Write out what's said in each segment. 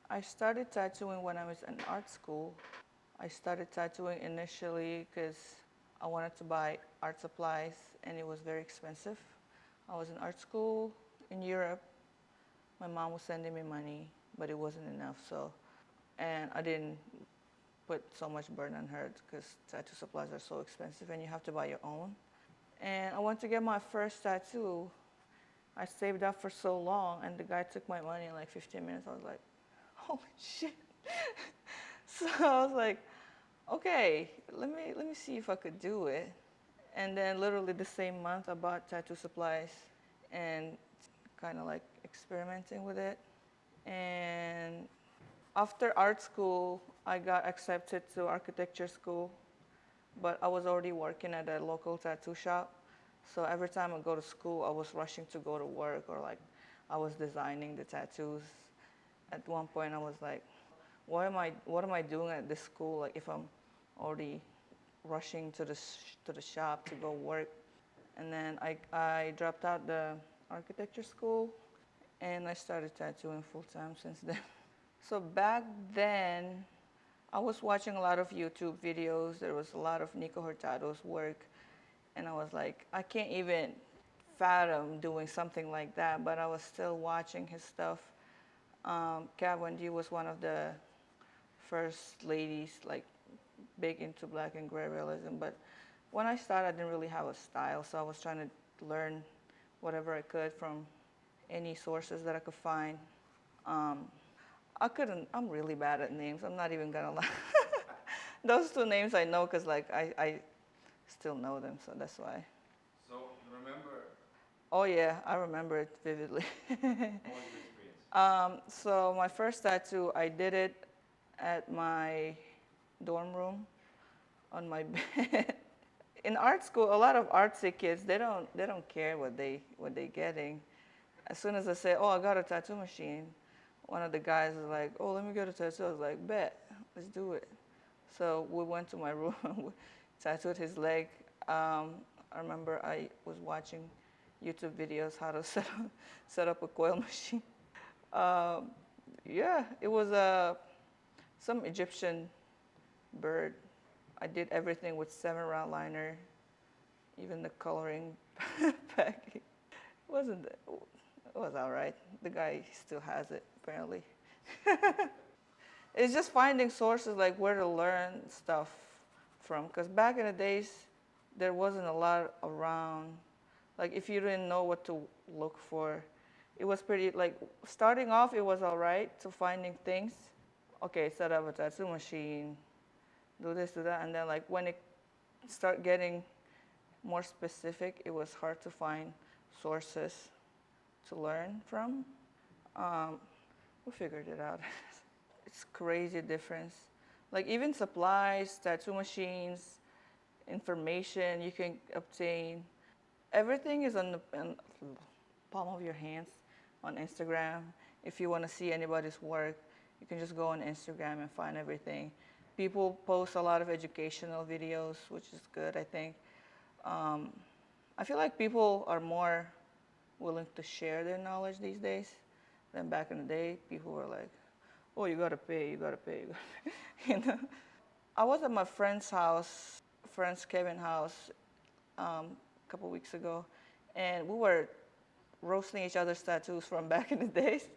I started tattooing when I was in art school. I started tattooing initially because I wanted to buy art supplies and it was very expensive. I was in art school in Europe. My mom was sending me money, but it wasn't enough. And I didn't put so much burden on her because tattoo supplies are so expensive and you have to buy your own. And I went to get my first tattoo. I saved up for so long and the guy took my money in like 15 minutes. I was like, holy shit. So I was like, okay, let me see if I could do it. And then literally the same month I bought tattoo supplies and kind of like experimenting with it. And after art school, I got accepted to architecture school, but I was already working at a local tattoo shop. So every time I go to school, I was rushing to go to work or like I was designing the tattoos. At one point I was like, what am I doing at this school? Like if I'm already rushing to the shop to go work. And then I dropped out the architecture school and I started tattooing full time since then. So back then, I was watching a lot of YouTube videos. There was a lot of Nico Hurtado's work, and I was like, I can't even fathom doing something like that, but I was still watching his stuff. Kat Von D was one of the first ladies, like big into black and gray realism, but when I started, I didn't really have a style, so I was trying to learn whatever I could from any sources that I could find. Um, I'm really bad at names. I'm not even gonna lie. Those two names I know because like I still know them, so that's why. So remember, Oh yeah, I remember it vividly. what was your experience? So my first tattoo, I did it at my dorm room on my bed. In art school, a lot of artsy kids, they don't care what they getting. As soon as I say, oh, I got a tattoo machine, one of the guys was like, oh, let me get a tattoo. I was like, bet, let's do it. So we went to my room, we tattooed his leg. I remember I was watching YouTube videos how to set up a coil machine. Um, yeah, it was some Egyptian bird. I did everything with 7 round liner, even the coloring pack. It was all right. The guy still has it, apparently. It's just finding sources like where to learn stuff from. Because back in the days, there wasn't a lot around. Like if you didn't know what to look for, it was pretty, like starting off, it was all right to finding things. Okay, set up a tattoo machine, do this, do that. And then like when it start getting more specific, it was hard to find sources to learn from. Um, we figured it out. It's crazy difference. Like even supplies, tattoo machines, information you can obtain. Everything is on the palm of your hands on Instagram. If you want to see anybody's work, you can just go on Instagram and find everything. People post a lot of educational videos, which is good, I think. Um, I feel like people are more willing to share their knowledge these days than back in the day. People were like, oh, you gotta pay, you gotta pay. You know? I was at my friend's house, friend's Kevin's house, a couple weeks ago, and we were roasting each other's tattoos from back in the days.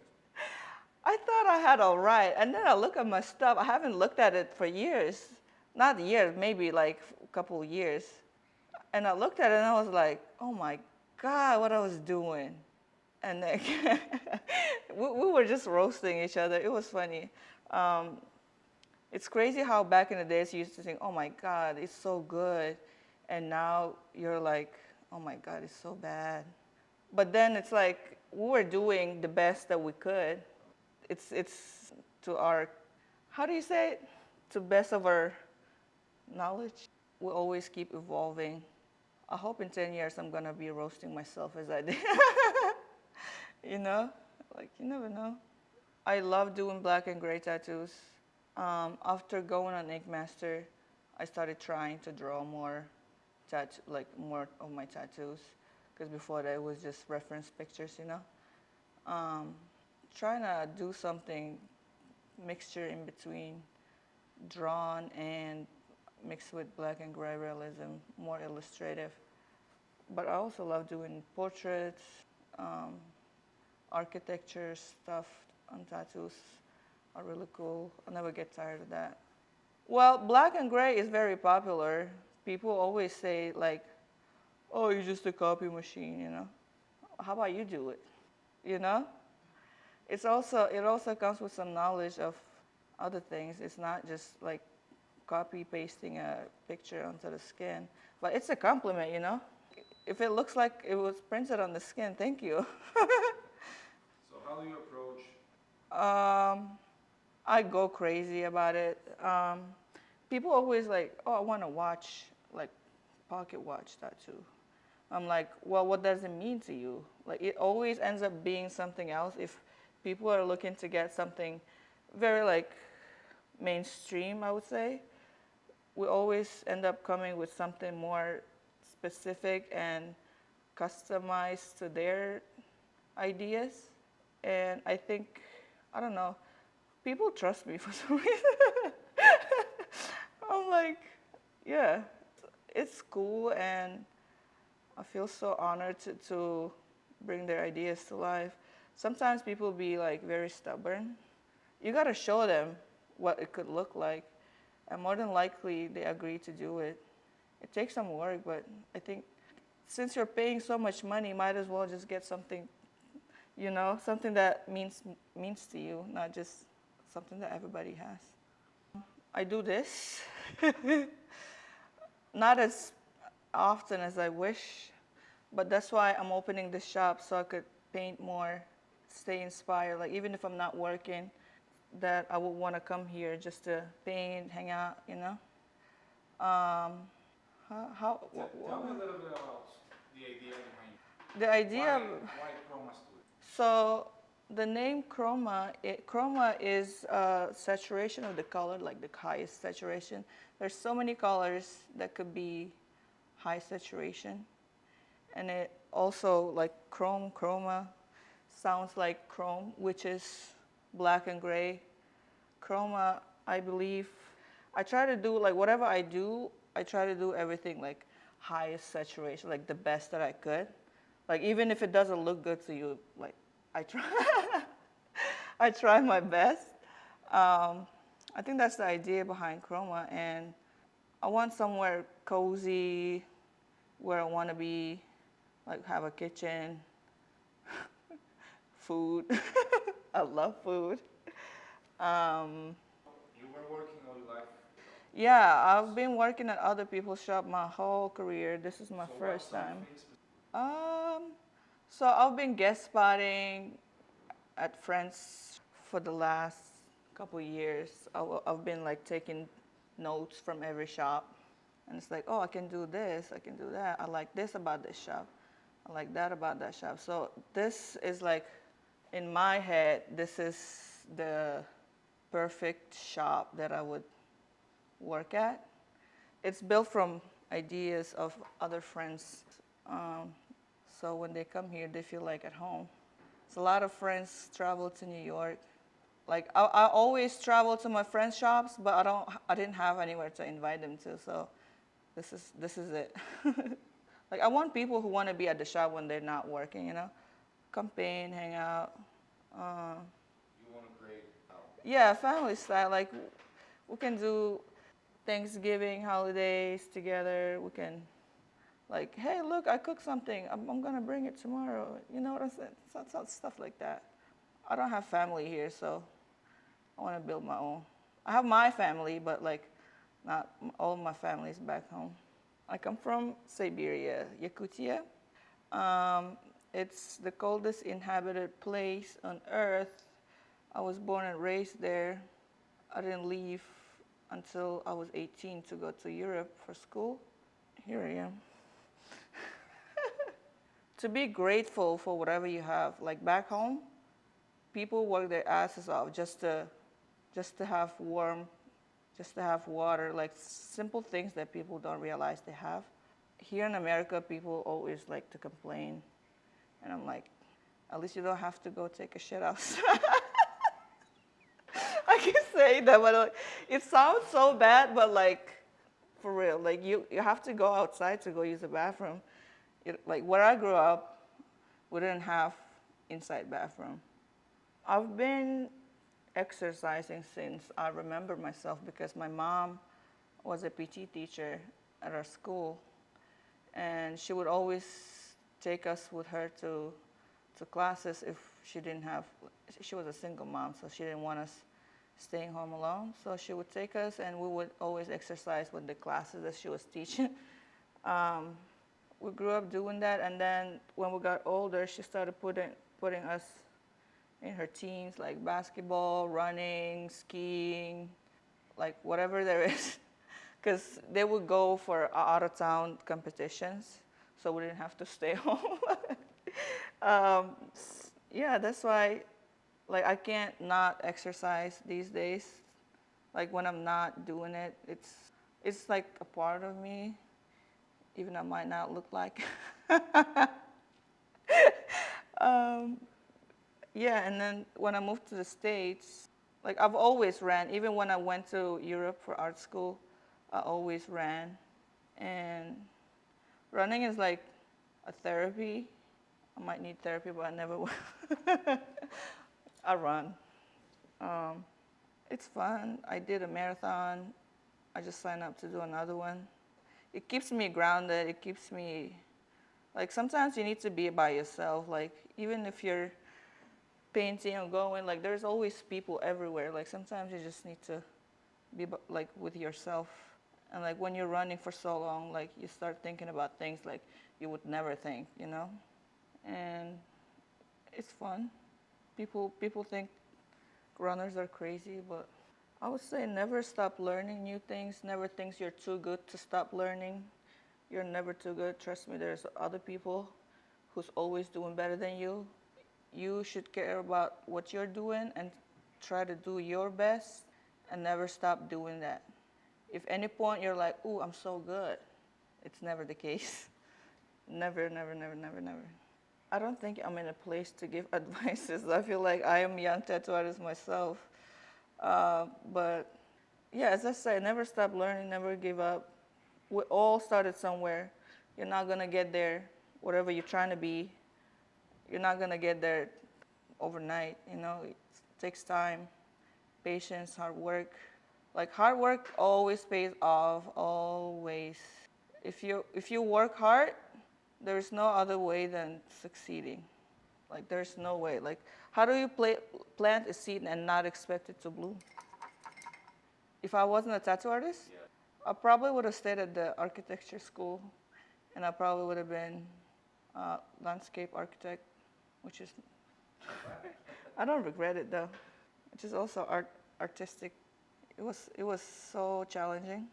I thought I had all right, and then I look at my stuff. I haven't looked at it for years, not years, maybe like a couple years. And I looked at it and I was like, oh my God, what I was doing. And then we were just roasting each other. It was funny. Um, it's crazy how back in the days you used to think, oh my God, it's so good. And now you're like, oh my God, it's so bad. But then it's like we were doing the best that we could. It's to our, how do you say it? To best of our knowledge. We always keep evolving. I hope in 10 years I'm gonna be roasting myself as I did. You know, like you never know. I love doing black and gray tattoos. After going on Ink Master, I started trying to draw more, like more of my tattoos, because before that it was just reference pictures, you know. Trying to do something mixture in between drawn and mixed with black and gray realism, more illustrative. But I also love doing portraits, um, architecture stuff on tattoos are really cool. I'll never get tired of that. Well, black and gray is very popular. People always say like, "Oh, you're just a copy machine," you know. How about you do it? You know? It also comes with some knowledge of other things. It's not just like copy pasting a picture onto the skin, but it's a compliment, you know. If it looks like it was printed on the skin, thank you. So how do you approach? um, I go crazy about it. People always like, oh, I want to watch, like, pocket watch tattoo. I'm like, well, what does it mean to you? Like, it always ends up being something else. If people are looking to get something very, like, mainstream, I would say, we always end up coming with something more specific and customized to their ideas. And I think, I don't know, people trust me for some reason. I'm like, yeah, it's cool, and I feel so honored to bring their ideas to life. Sometimes people be like very stubborn. You gotta show them what it could look like, and more than likely they agree to do it. It takes some work, but I think since you're paying so much money, might as well just get something, something that means to you, not just something that everybody has. I do this, not as often as I wish, but that's why I'm opening this shop so I could paint more, stay inspired. Like even if I'm not working, that I would want to come here just to paint, hang out, you know. Um, Tell me a little bit about the idea behind the idea. why Chroma Studio. So the name chroma is saturation of the color, like the highest saturation. There's so many colors that could be high saturation, and it also like chroma sounds like chrome, which is black and gray. Chroma, I believe, I try to do like whatever I do, I try to do everything like highest saturation, like the best that I could. Like even if it doesn't look good to you, like I try, I try my best. I think that's the idea behind Chroma, and I want somewhere cozy where I want to be, like have a kitchen, food. I love food. Um, You were working all your life. yeah, I've been working at other people's shop my whole career. This is my first time. Um, so I've been guest spotting at friends for the last couple years. I've been like taking notes from every shop, and it's like, oh, I can do this, I can do that. I like this about this shop. I like that about that shop. So this is like, in my head, this is the perfect shop that I would work at. It's built from ideas of other friends. Um, so when they come here, they feel like at home. So a lot of friends travel to New York. Like I always travel to my friends' shops, but I didn't have anywhere to invite them to. So this is it. Like I want people who want to be at the shop when they're not working, you know, come paint, hang out. You want to create Yeah, family style. Like we can do Thanksgiving holidays together. We can like, hey, look, I cooked something. I'm gonna bring it tomorrow. You know what I'm saying? Stuff like that. I don't have family here, so I want to build my own. I have my family, but like, not all my family is back home. I come from Siberia, Yakutia. Um, it's the coldest inhabited place on Earth. I was born and raised there. I didn't leave until I was 18 to go to Europe for school. Here I am. To be grateful for whatever you have. Like back home, people work their asses off just to have warm, just to have water, like simple things that people don't realize they have. Here in America, people always like to complain, and I'm like, at least you don't have to go take a shit outside. I keep saying that, but like, it sounds so bad, but like for real, like you have to go outside to go use the bathroom. Like where I grew up, we didn't have inside bathroom. I've been exercising since I remember myself because my mom was a PT teacher at our school, and she would always take us with her to classes if she didn't have. She was a single mom, so she didn't want us staying home alone. So she would take us, and we would always exercise with the classes that she was teaching. Um, we grew up doing that, and then when we got older, she started putting us in her teams, like basketball, running, skiing, like whatever there is, because they would go for out of town competitions, so we didn't have to stay home. Yeah, that's why, like, I can't not exercise these days. Like when I'm not doing it, it's like a part of me, even I might not look like. um, yeah, and then when I moved to the States, like I've always ran. Even when I went to Europe for art school, I always ran. And running is like a therapy. I might need therapy, but I never will. I run. Um, it's fun. I did a marathon. I just signed up to do another one. It keeps me grounded. It keeps me, like sometimes you need to be by yourself. Like even if you're painting or going, like there's always people everywhere. Like sometimes you just need to be like with yourself. And like when you're running for so long, like you start thinking about things like you would never think, you know? And it's fun. People think runners are crazy, but I would say never stop learning new things. Never think you're too good to stop learning. You're never too good. Trust me, there's other people who's always doing better than you. You should care about what you're doing and try to do your best and never stop doing that. If any point you're like, ooh, I'm so good, it's never the case. Never, never, never, never, never. I don't think I'm in a place to give advices. I feel like I am a young tattoo artist myself. But yeah, as I say, never stop learning, never give up. We all started somewhere. You're not gonna get there, whatever you're trying to be. You're not gonna get there overnight. You know, it takes time, patience, hard work. Like hard work always pays off, always. If you work hard, there's no other way than succeeding. Like there's no way. Like how do you plant a seed and not expect it to bloom? If I wasn't a tattoo artist, I probably would have stayed at the architecture school, and I probably would have been a landscape architect, which is I don't regret it though. Which is also artistic. It was so challenging.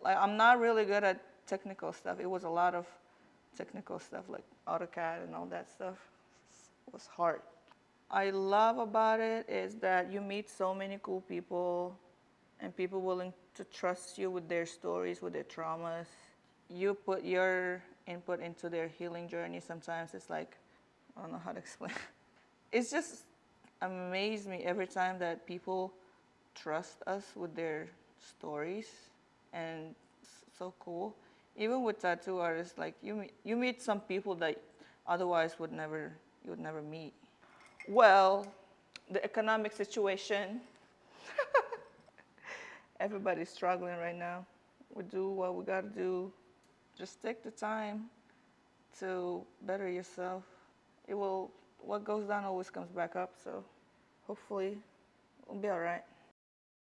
Like I'm not really good at technical stuff. It was a lot of technical stuff like AutoCAD and all that stuff. It was hard. I love about it is that you meet so many cool people and people willing to trust you with their stories, with their traumas. You put your input into their healing journey. Sometimes it's like, I don't know how to explain. It's just amazed me every time that people trust us with their stories, and it's so cool. Even with tattoo artists, like you meet some people that otherwise you would never meet. Well, the economic situation, everybody's struggling right now. We do what we gotta do. Just take the time to better yourself. What goes down always comes back up, so hopefully we'll be all right.